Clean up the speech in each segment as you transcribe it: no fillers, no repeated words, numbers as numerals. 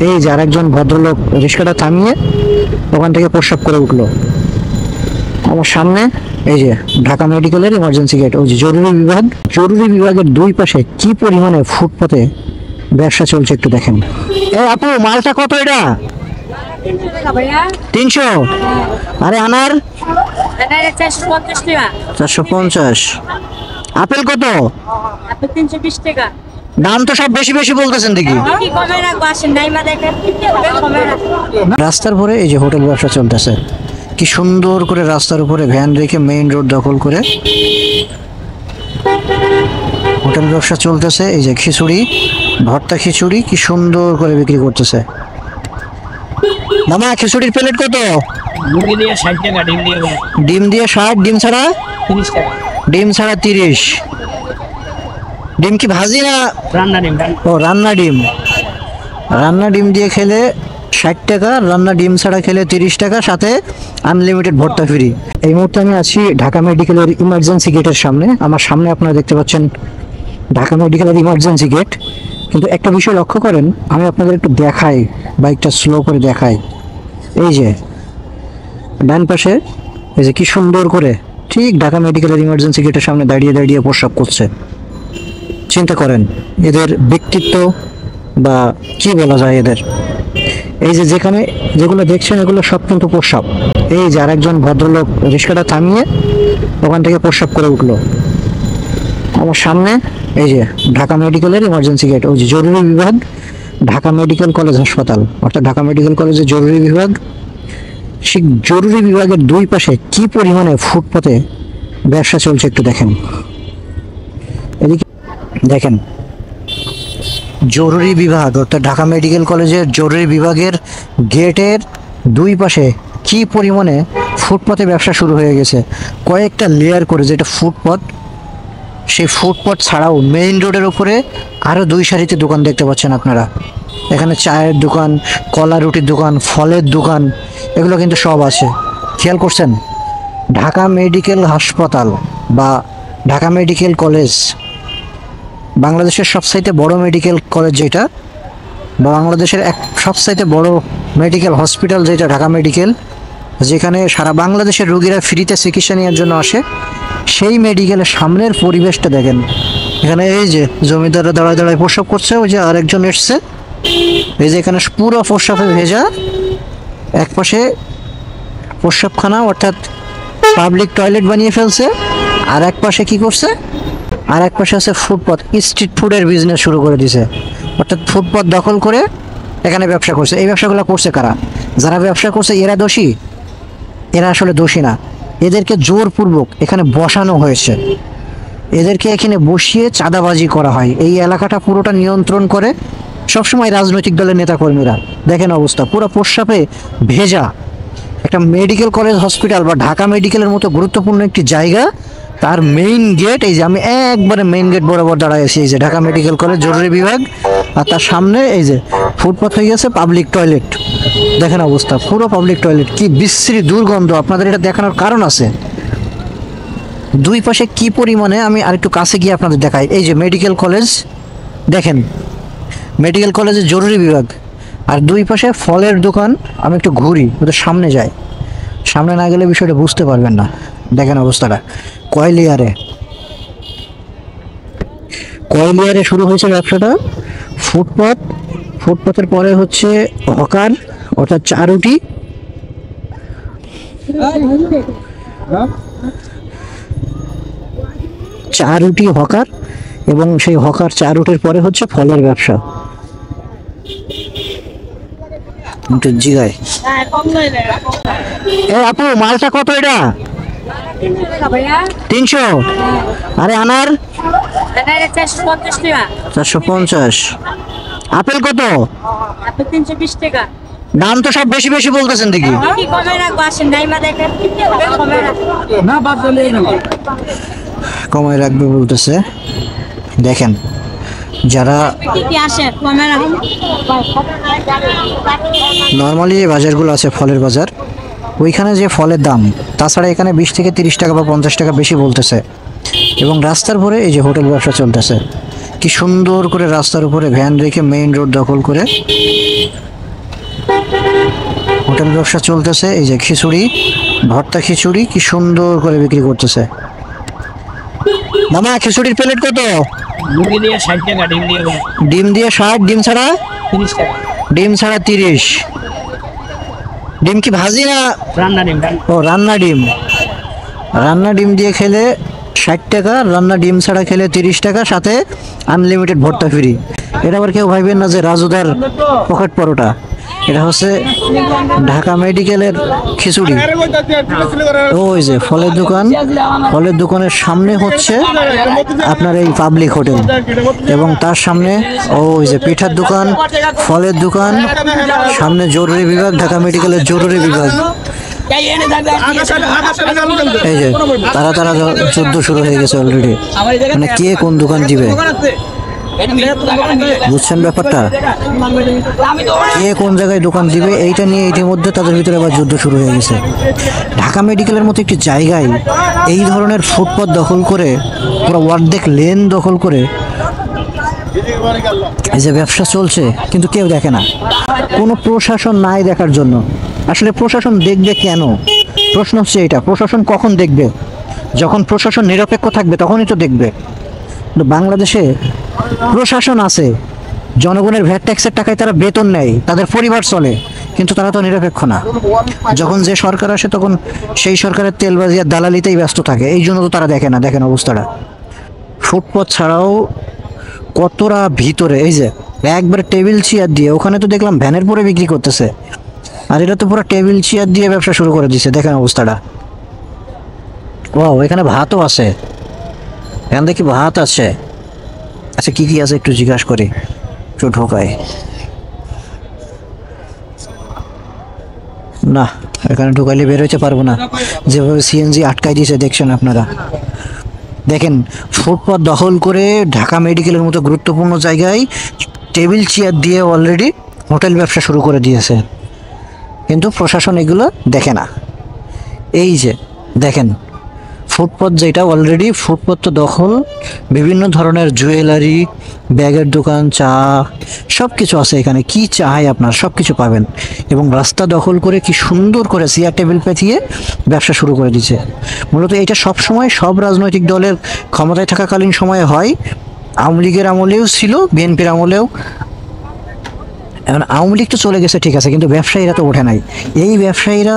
এই যে আরেকজন ভদ্রলোক রিক্সাটা থামিয়ে ওখান থেকে প্রস্রাব করে উঠলো আমার সামনে। এই যে ঢাকা মেডিকেলের ইমার্জেন্সি গেট, ওই যে জরুরি বিভাগ, জরুরি বিভাগের দুই পাশে কি পরিমাণে ফুটপাতে ব্যবসা চলছে একটু দেখেন। এই আপু, মালটা কত এটা? 300। আরে আনার 450। আপেল কত? 320 টাকা। দাম তো সব বেশি বেশি বলতেছেন দেখি। রাস্তার পরে এই যে হোটেল ব্যবসা চলতেছে, কি সুন্দর করে রাস্তার উপরে ভ্যান রেখে মেইন রোড দখল করে হোটেল ব্যবসা চলতেছে। এই যে খিচুড়ি, ভর্তা খিচুড়ি কি সুন্দর করে বিক্রি করতেছে। মামা, খিচুড়ির প্লেট কত? মুরগি দিয়ে 60 টাকা, ডিম দিয়ে 60, ডিম ছাড়া 30 টাকা। ডিম ছাড়া 30। ডিম কি ভাজি না রান্না ডিম? ও, রান্না ডিম। রান্না ডিম দিয়ে খেলে 60 টাকা, রান্না ডিম ছাড়া খেলে 30 টাকা, সাথে আনলিমিটেড ভর্তা ফ্রি। এই মুহূর্তে আমি আছি ঢাকা মেডিকেলের ইমার্জেন্সি গেটের সামনে। আমার সামনে আপনারা দেখতে পাচ্ছেন ঢাকা মেডিকেলের ইমার্জেন্সি গেট। কিন্তু একটা বিষয় লক্ষ্য করেন, আমি আপনাদের একটু দেখাই, বাইকটা স্লো করে দেখাই। এই যে ডান পাশে এই যে কি সুন্দর করে ঠিক ঢাকা মেডিকেলের ইমার্জেন্সি গেটের সামনে দাঁড়িয়ে দাঁড়িয়ে প্রস্রাব করছে। চিন্তা করেন এদের ব্যক্তিত্ব বা কি বলা যায় এদের। এই যে যেখানে যেগুলো দেখছেন এগুলো সব কিন্তু প্রস্রাব। এই যে আরেকজন ভদ্রলোক রিক্সাটা থামিয়ে ওখান থেকে প্রস্রাব করে উঠলো আমার সামনে। এই যে ঢাকা মেডিকেলের ইমার্জেন্সি গেট, ওই যে জরুরি বিভাগ, ঢাকা মেডিকেল কলেজ হাসপাতাল, অর্থাৎ ঢাকা মেডিকেল কলেজের জরুরি বিভাগ। সেই জরুরি বিভাগের দুই পাশে কি পরিমাণে ফুটপাতে ব্যবসা চলছে একটু দেখেন। এদিকে দেখেন, জরুরি বিভাগ অর্থাৎ ঢাকা মেডিকেল কলেজের জরুরি বিভাগের গেটের দুই পাশে কি পরিমাণে ফুটপাতে ব্যবসা শুরু হয়ে গেছে। কয়েকটা লেয়ার করে, যেটা ফুটপাত, সেই ফুটপাত ছাড়াও মেইন রোডের উপরে আরও দুই সারিতে দোকান দেখতে পাচ্ছেন আপনারা। এখানে চায়ের দোকান, কলা রুটির দোকান, ফলের দোকান, এগুলো কিন্তু সব আছে। খেয়াল করছেন, ঢাকা মেডিকেল হাসপাতাল বা ঢাকা মেডিকেল কলেজ বাংলাদেশের সবচাইতে বড় মেডিকেল কলেজ যেটা, বা বাংলাদেশের সবচাইতে বড় মেডিকেল হসপিটাল যেটা ঢাকা মেডিকেল, যেখানে সারা বাংলাদেশের রোগীরা ফ্রিতে চিকিৎসা নেওয়ার জন্য আসে, সেই মেডিকেলের সামনের পরিবেশটা দেখেন। এখানে এই যে জমিদাররা দাঁড়ায় দাঁড়ায় প্রস্রাব করছে, ওই যে আরেকজন এসছে, এই যে এখানে পুরো প্রস্রাবে ভেজা। একপাশে প্রস্রাবখানা অর্থাৎ পাবলিক টয়লেট বানিয়ে ফেলছে, আর এক পাশে কি করছে, আর এক পাশে আছে ফুটপাত, স্ট্রিট ফুডের বিজনেস শুরু করে দিছে। অর্থাৎ ফুটপাত দখল করে এখানে ব্যবসা করছে। এই ব্যবসাগুলো করছে কারা? যারা ব্যবসা করছে এরা দোষী? এরা আসলে দোষী না, এদেরকে জোরপূর্বক এখানে বসানো হয়েছে। এদেরকে এখানে বসিয়ে চাঁদাবাজি করা হয়। এই এলাকাটা পুরোটা নিয়ন্ত্রণ করে সবসময় রাজনৈতিক দলের নেতাকর্মীরা। দেখেন অবস্থা, পুরো প্রস্রাবে ভেজা। একটা মেডিকেল কলেজ হসপিটাল বা ঢাকা মেডিকেলের মতো গুরুত্বপূর্ণ একটি জায়গা, তার মেইন গেট, এই যে আমি একবারে মেইন গেট বরাবর দাঁড়ায় আছি, এই যে ঢাকা মেডিকেল কলেজ জরুরি বিভাগ, আর তার সামনে এই যে ফুটপাথ হয়ে গেছে পাবলিক টয়লেট। দেখেন অবস্থা, পুরো পাবলিক টয়লেট, কি বিশ্রী দুর্গন্ধ। আপনাদের এটা দেখানোর কারণ আছে, দুই পাশে কি পরিমাণে। আমি আরেকটু কাছে গিয়ে আপনাদের দেখাই। এই যে মেডিকেল কলেজ, দেখেন মেডিকেল কলেজের জরুরি বিভাগ, আর দুই পাশে ফলের দোকান। আমি একটু ঘুরি, ওদের সামনে যাই, সামনে না গেলে বিষয়টা বুঝতে পারবেন না। দেখেন অবস্থাটা, কয় লেয়ারে শুরু হয়েছে ব্যবসাটা। ফুটপাত, ফুটপাতের পরে হচ্ছে হকার অর্থাৎ চারুটি, চারুটি হকার, এবং সেই হকার চারুটির পরে হচ্ছে ফলের ব্যবসা। জিগায়, আপু মালটা কত এটা? 300। আরে আনার 450। আপেল কত? 320 টাকা। দাম তো সব বেশি বেশি বলতেছেন দেখি। কমায় রাখবে বলতেছে। দেখেন যারা নর্মালি যে বাজারগুলো আছে, ফলের বাজার, ওইখানে যে ফলের দাম, তাছাড়া এখানে 20 থেকে 30 টাকা বা 50 টাকা বেশি বলতেছে। এবং রাস্তার পরে এই যে হোটেল ব্যবসা চলতেছে, কি সুন্দর করে রাস্তার উপরে ভ্যান রেখে মেইন রোড দখল করে হোটেল ব্যবসা চলতেছে। এই যে খিচুড়ি, ভর্তা খিচুড়ি কি সুন্দর করে বিক্রি করতেছে। মামা খিচুড়ির প্লেট কত? মুরগি দিয়ে 60 টাকা, ডিম দিয়ে ডিম দিয়ে 60, ডিম ছাড়া? 30 টাকা। ডিম ছাড়া 30। ডিম কি ভাজি না? রান্না ডিম। ও রান্না ডিম। রান্না ডিম দিয়ে খেলে 60 টাকা, রান্না ডিম ছাড়া খেলে 30 টাকা, সাথে আনলিমিটেড ভর্তা ফ্রি। এটা আবার কেউ ভাববেন না যে রাজুদার পকেট পরোটা, এটা হচ্ছে ঢাকা মেডিকেলের খিচুড়ি। ওই যে ফলের দোকান, ফলের দোকানের সামনে হচ্ছে আপনার এই পাবলিক হোটেল, এবং তার সামনে ওই যে পিঠার দোকান, ফলের দোকান, সামনে জরুরি বিভাগ, ঢাকা মেডিকেলের জরুরি বিভাগ। এই যে তারা তারা যুদ্ধ শুরু হয়ে গেছে অলরেডি, মানে কে কোন দোকান দিবে, বুঝছেন ব্যাপারটা? কে কোন জায়গায় দোকান দিবে এইটা নিয়ে ইতিমধ্যে তাদের ভিতরে আবার যুদ্ধ শুরু হয়ে গেছে। ঢাকা মেডিকেলের মতো একটি জায়গায় এই ধরনের ফুটপাত দখল করে, পুরো অর্ধেক লেন দখল করে এই যে ব্যবসা চলছে, কিন্তু কেউ দেখে না, কোনো প্রশাসন নাই দেখার জন্য। আসলে প্রশাসন দেখবে কেন? প্রশ্ন হচ্ছে এটা, প্রশাসন কখন দেখবে? যখন প্রশাসন নিরপেক্ষ থাকবে তখনই তো দেখবে। কিন্তু বাংলাদেশে প্রশাসন আছে, জনগণের ভ্যাট ট্যাক্সের টাকায় তারা বেতন নেয়, তাদের পরিবার চলে, কিন্তু তারা তো নিরপেক্ষ না। যখন যে সরকার আসে তখন সেই সরকারের তেলবাজি আর দালালিতেই ব্যস্ত থাকে, এই জন্য তো তারা দেখে না। দেখেন অবস্থাটা, ফুটপাত ছাড়াও কতটা ভিতরে, এই যে একবার টেবিল চেয়ার দিয়ে, ওখানে তো দেখলাম ভ্যানের পরে বিক্রি করতেছে, আর এটা তো পুরো টেবিল চেয়ার দিয়ে ব্যবসা শুরু করে দিচ্ছে। দেখেন অবস্থাটা। ও এখানে ভাতও আছে, এখান দেখি ভাত আছে। আচ্ছা কি কি আছে একটু জিজ্ঞাসা করি, একটু ঢোকাই। না এখানে ঢুকাইলে বের হইতে পারবো না, যেভাবে সিএনজি আটকাই দিয়েছে দেখছেন আপনারা। দেখেন ফুটপাত দখল করে ঢাকা মেডিকেলের মতো গুরুত্বপূর্ণ জায়গায় টেবিল চেয়ার দিয়ে অলরেডি হোটেল ব্যবসা শুরু করে দিয়েছে, কিন্তু প্রশাসন এগুলো দেখে না। এই যে দেখেন ফুটপাত, যেটা অলরেডি ফুটপাত তো দখল, বিভিন্ন ধরনের জুয়েলারি, ব্যাগের দোকান, চা, সব কিছু আছে এখানে। কি চাই আপনার সব কিছু পাবেন, এবং রাস্তা দখল করে কি সুন্দর করে চেয়ার টেবিল পেঁচিয়ে ব্যবসা শুরু করে দিচ্ছে। মূলত এটা সব সময় সব রাজনৈতিক দলের ক্ষমতায় থাকাকালীন সময়ে হয়, আওয়ামী লীগের আমলেও ছিল, বিএনপির আমলেও। এখন আওয়ামী লীগ তো চলে গেছে ঠিক আছে, কিন্তু ব্যবসায়ীরা তো ওঠে নাই। এই ব্যবসায়ীরা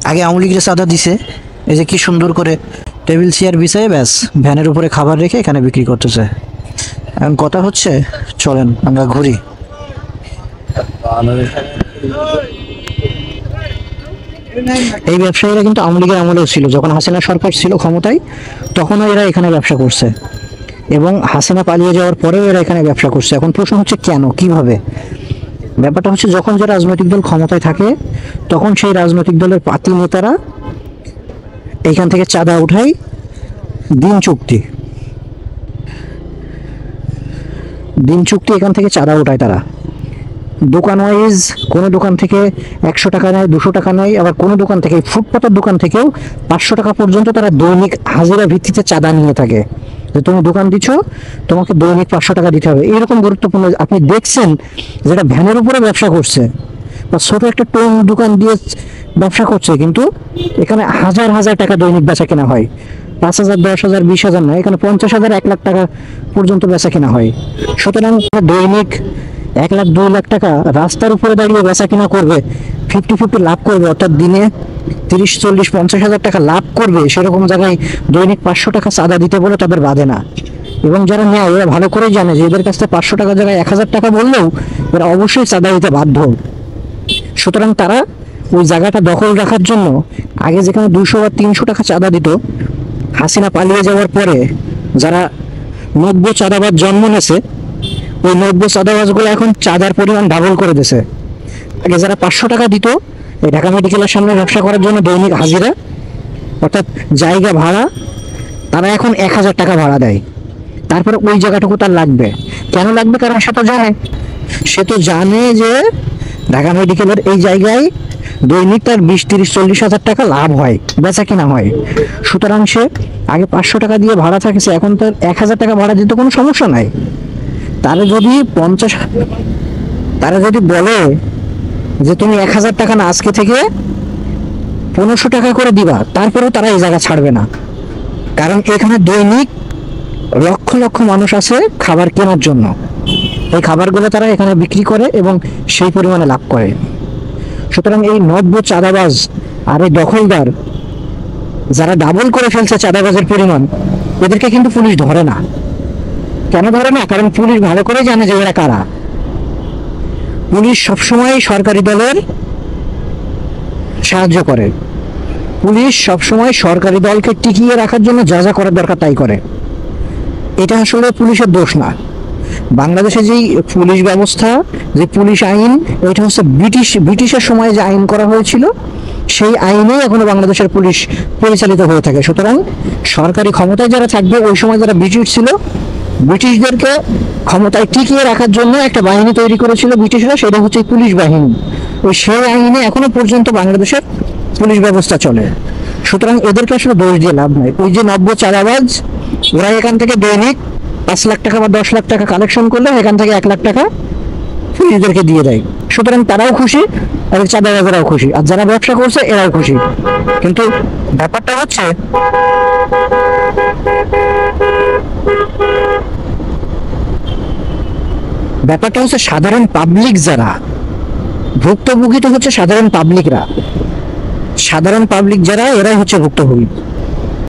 আগে আওয়ামী লীগের চাঁদা দিছে, এই যে কি সুন্দর করে টেবিল চেয়ার বিছায় ব্যাস ভ্যানের উপরে খাবার রেখে এখানে বিক্রি করতেছে। এখন কথা হচ্ছে, চলেন আমরা ঘুরি। এই ব্যবসায়ীরা কিন্তু আওয়ামী লীগের আমলেও ছিল, যখন হাসিনা সরকার ছিল ক্ষমতায় তখনও এরা এখানে ব্যবসা করছে, এবং হাসিনা পালিয়ে যাওয়ার পরেও এরা এখানে ব্যবসা করছে। এখন প্রশ্ন হচ্ছে কেন, কিভাবে? ব্যাপারটা হচ্ছে যখন যে রাজনৈতিক দল ক্ষমতায় থাকে তখন সেই রাজনৈতিক দলের পাতি নেতারা এইখান থেকে চাঁদা উঠায়, দিন চুক্তি এখান থেকে চাঁদা উঠায় তারা। দোকান ওয়াইজ কোনো দোকান থেকে 100 টাকা নেয়, 200 টাকা নেয়, আবার কোনো দোকান থেকে, ফুটপাতের দোকান থেকেও 500 টাকা পর্যন্ত তারা দৈনিক হাজিরা ভিত্তিতে চাঁদা নিয়ে থাকে, যে তুমি দোকান দিচ্ছ তোমাকে দৈনিক 500 টাকা দিতে হবে। এরকম গুরুত্বপূর্ণ আপনি দেখছেন যেটা ভ্যানের উপরে ব্যবসা করছে, বা ছোট একটা টোন দোকান দিয়ে ব্যবসা করছে, কিন্তু এখানে হাজার হাজার টাকা দৈনিক বেচা কেনা হয়। 5,000, 10,000, 20,000 না, এখানে 50,000, 1 লাখ টাকা পর্যন্ত বেচা কেনা হয়। সুতরাং দৈনিক 1 লাখ 2 লাখ টাকা রাস্তার উপরে দাঁড়িয়ে বেচা কিনা করবে, 50-50 লাভ করবে, অর্থাৎ দিনে 30, 40, 50,000 টাকা লাভ করবে। সেরকম জায়গায় দৈনিক 500 টাকা চাঁদা দিতে বলে তাদের বাধে না, এবং যারা নেয় এরা ভালো করেই জানে যে এদের কাছ থেকে 500 টাকার জায়গায় 1,000 টাকা বললেও এরা অবশ্যই চাঁদা দিতে বাধ্য। সুতরাং তারা ওই জায়গাটা দখল রাখার জন্য আগে যেখানে 200 বা 300 টাকা চাঁদা দিত, হাসিনা পালিয়ে যাওয়ার পরে যারা 90 চাঁদাবাজ জন্ম নেছে, ওই 90 চাঁদাবাজগুলো এখন চাঁদার পরিমাণ ডাবল করে দিয়েছে। আগে যারা 500 টাকা দিত এই ঢাকা মেডিকেলের সামনে ব্যবসা করার জন্য দৈনিক হাজিরা, অর্থাৎ জায়গা ভাড়া, তারা এখন 1,000 টাকা ভাড়া দেয়। তারপরে ওই জায়গাটুকু তার লাগবে। কেন লাগবে? কারণ সে তো জানে যে ঢাকা মেডিকেলের এই জায়গায় দৈনিক তার 20, 30, 40 হাজার টাকা লাভ হয়, বেচা কিনা হয়। সুতরাং সে আগে 500 টাকা দিয়ে ভাড়া থাকেছে, এখন তার 1000 টাকা ভাড়া দিতে কোনো সমস্যা নাই। তারা যদি বলে যে তুমি 1000 টাকা না, আজকে থেকে 1500 টাকা করে দিবা, তারপরেও তারা এই জায়গা ছাড়বে না। কারণ এখানে দৈনিক লক্ষ লক্ষ মানুষ আছে খাবার কেনার জন্য। এই খাবারগুলো তারা এখানে বিক্রি করে এবং সেই পরিমাণে লাভ করে। সুতরাং এই নব্য চাঁদাবাজ আর এই দখলদার যারা ডাবল করে ফেলছে চাঁদাবাজের পরিমাণ, এদেরকে কিন্তু পুলিশ ধরে না। কেন ধরে না? কারণ পুলিশ ভালো করে জানে যে এরা কারা। পুলিশ সবসময় সরকারি দলের সাহায্য করে। পুলিশ সবসময় সরকারি দলকে টিকিয়ে রাখার জন্য যা যা করার দরকার তাই করে। এটা আসলে পুলিশের দোষ না। বাংলাদেশে যেই পুলিশ ব্যবস্থা, যে পুলিশ আইন, এটা হচ্ছে ব্রিটিশের সময় যে আইন করা হয়েছিল, সেই আইনেই এখনো বাংলাদেশের পুলিশ পরিচালিত হয়ে থাকে। সুতরাং সরকারি ক্ষমতায় যারা থাকবে, ওই সময় যারা ব্রিটিশ ছিল, ব্রিটিশদেরকে ক্ষমতায় টিকিয়ে রাখার জন্য একটা বাহিনী তৈরি করেছিল ব্রিটিশরা, সেটা হচ্ছে পুলিশ বাহিনী। ওই সেই আইনে এখনো পর্যন্ত বাংলাদেশের পুলিশ ব্যবস্থা চলে। সুতরাং এদেরকে আসলে দোষ দিয়ে লাভ নাই। ওই যে নব্য চাঁদাবাজ, ওরা এখান থেকে দৈনিক 5 লাখ টাকা বা 10 লাখ টাকা কালেকশন করলে এখান থেকে 1 লাখ টাকা পুলিশদেরকে দিয়ে দেয়। সুতরাং তারাও খুশি, আর চাঁদাবাজেরাও খুশি, আর যারা ব্যবসা করছে এরাও খুশি। কিন্তু ব্যাপারটা হচ্ছে সাধারণ পাবলিক যারা ভুক্তভোগী, তো হচ্ছে সাধারণ পাবলিকরা। সাধারণ পাবলিক যারা, এরাই হচ্ছে ভুক্তভোগী।